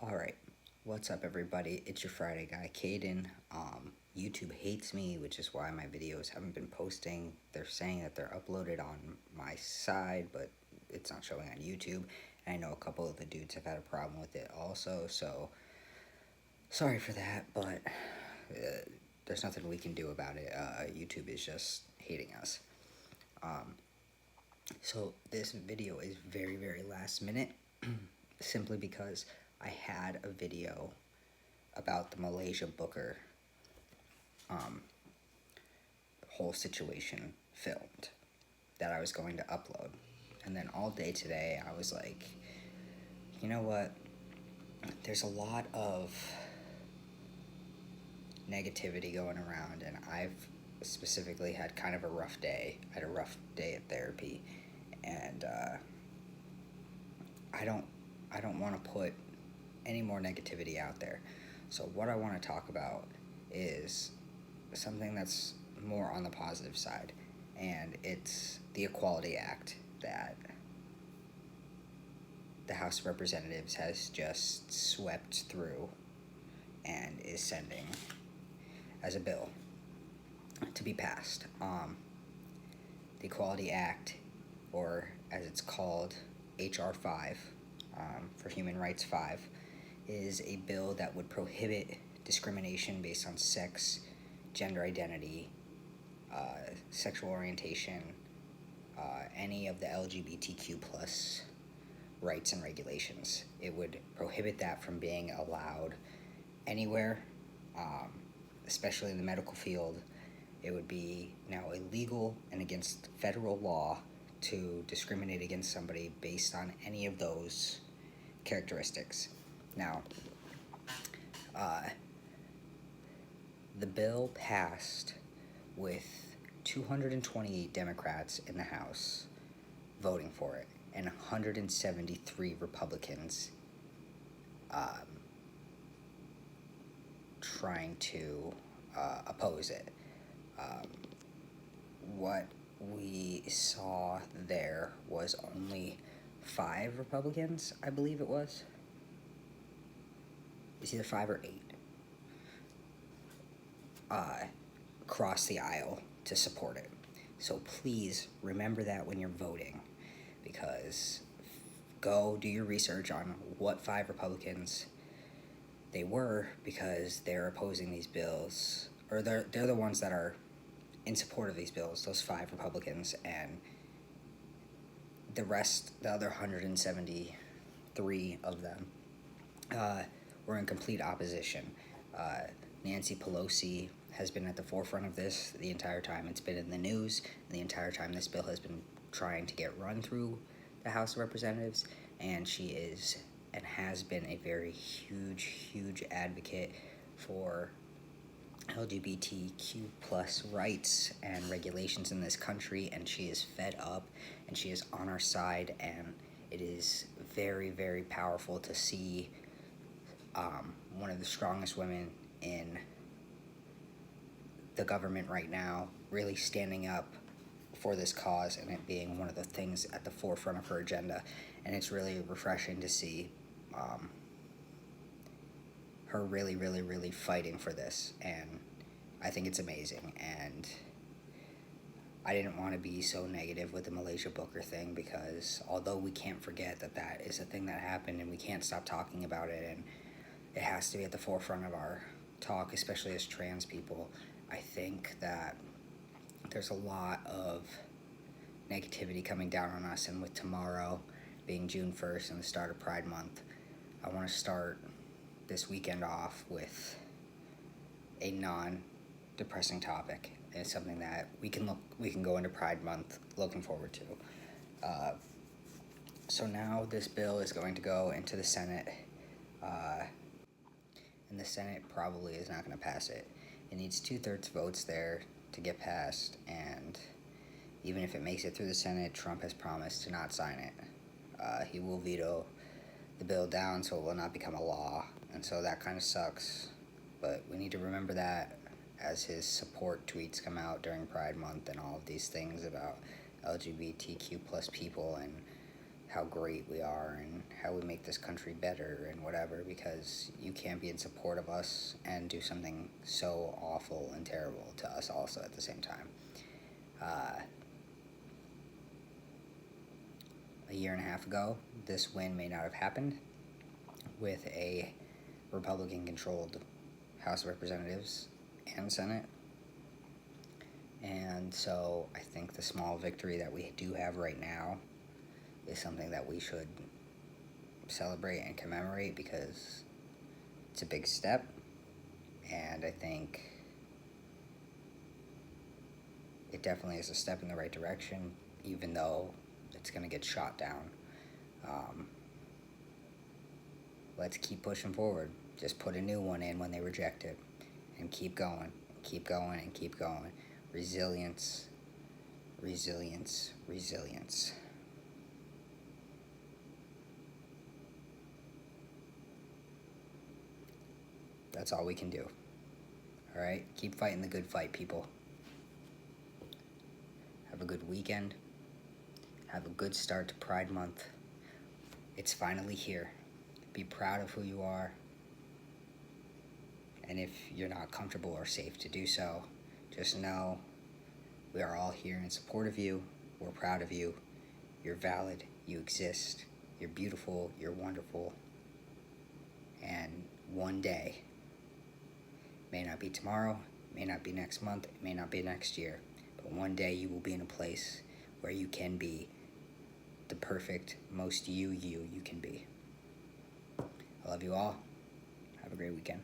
Alright, what's up everybody? It's your Friday guy, Kaiden. YouTube hates me, which is why my videos haven't been posting. They're saying that they're uploaded on my side, but it's not showing on YouTube. And I know a couple of the dudes have had a problem with it also, so sorry for that, but there's nothing we can do about it. YouTube is just hating us. So this video is very, very last minute, simply because I had a video about the Malaysia Booker whole situation filmed that I was going to upload. And then all day today, I was like, you know what? There's a lot of negativity going around, and I've specifically had kind of a rough day. I had a rough day at therapy, and I don't want to put any more negativity out there. So what I want to talk about is something that's more on the positive side, and it's the Equality Act that the House of Representatives has just swept through and is sending as a bill to be passed. The Equality Act, or as it's called, H.R. 5, for Human Rights 5, is a bill that would prohibit discrimination based on sex, gender identity, sexual orientation, any of the LGBTQ plus rights and regulations. It would prohibit that from being allowed anywhere, especially in the medical field. It would be now illegal and against federal law to discriminate against somebody based on any of those characteristics. Now, the bill passed with 228 Democrats in the House voting for it and 173 Republicans trying to oppose it. What we saw there was only 5 Republicans, I believe it was. It's either 5 or 8. Cross the aisle to support it. So please remember that when you're voting, because go do your research on what 5 Republicans they were, because they're opposing these bills, or they're the ones that are in support of these bills, those 5 Republicans, and the rest, the other 173 of them, were in complete opposition. Nancy Pelosi has been at the forefront of this the entire time it's been in the news, the entire time this bill has been trying to get run through the House of Representatives, and she is and has been a very huge advocate for LGBTQ plus rights and regulations in this country, and she is fed up and she is on our side, and it is very powerful to see one of the strongest women in the government right now really standing up for this cause, and it being one of the things at the forefront of her agenda. And it's really refreshing to see her really fighting for this, and I think it's amazing. And I didn't want to be so negative with the Malaysia Booker thing, because although we can't forget that that is a thing that happened, and we can't stop talking about it, and it has to be at the forefront of our talk, especially as trans people, I think that there's a lot of negativity coming down on us. And with tomorrow being June 1st and the start of Pride Month, I want to start this weekend off with a non-depressing topic. It's something that we can go into Pride Month looking forward to. So now this bill is going to go into the Senate, and the Senate probably is not going to pass it. It needs 2/3 votes there to get passed, and even if it makes it through the Senate, Trump has promised to not sign it. He will veto the bill down, so it will not become a law, and so that kind of sucks. But we need to remember that as his support tweets come out during Pride Month and all of these things about LGBTQ plus people and how great we are and how we make this country better and whatever, because you can't be in support of us and do something so awful and terrible to us also at the same time. A year and a half ago, this win may not have happened with a Republican-controlled House of Representatives and Senate. And so I think the small victory that we do have right now is something that we should celebrate and commemorate, because it's a big step, and I think it definitely is a step in the right direction, even though it's going to get shot down. Let's keep pushing forward. Just put a new one in when they reject it, and keep going, keep going, and keep going. Resilience, resilience, resilience. That's all we can do. All right? Keep fighting the good fight, people. Have a good weekend. Have a good start to Pride Month. It's finally here. Be proud of who you are. And if you're not comfortable or safe to do so, just know we are all here in support of you. We're proud of you. You're valid. You exist. You're beautiful. You're wonderful. And one day, may not be tomorrow, may not be next month, it may not be next year, but one day you will be in a place where you can be the perfect, most you can be. I love you all. Have a great weekend.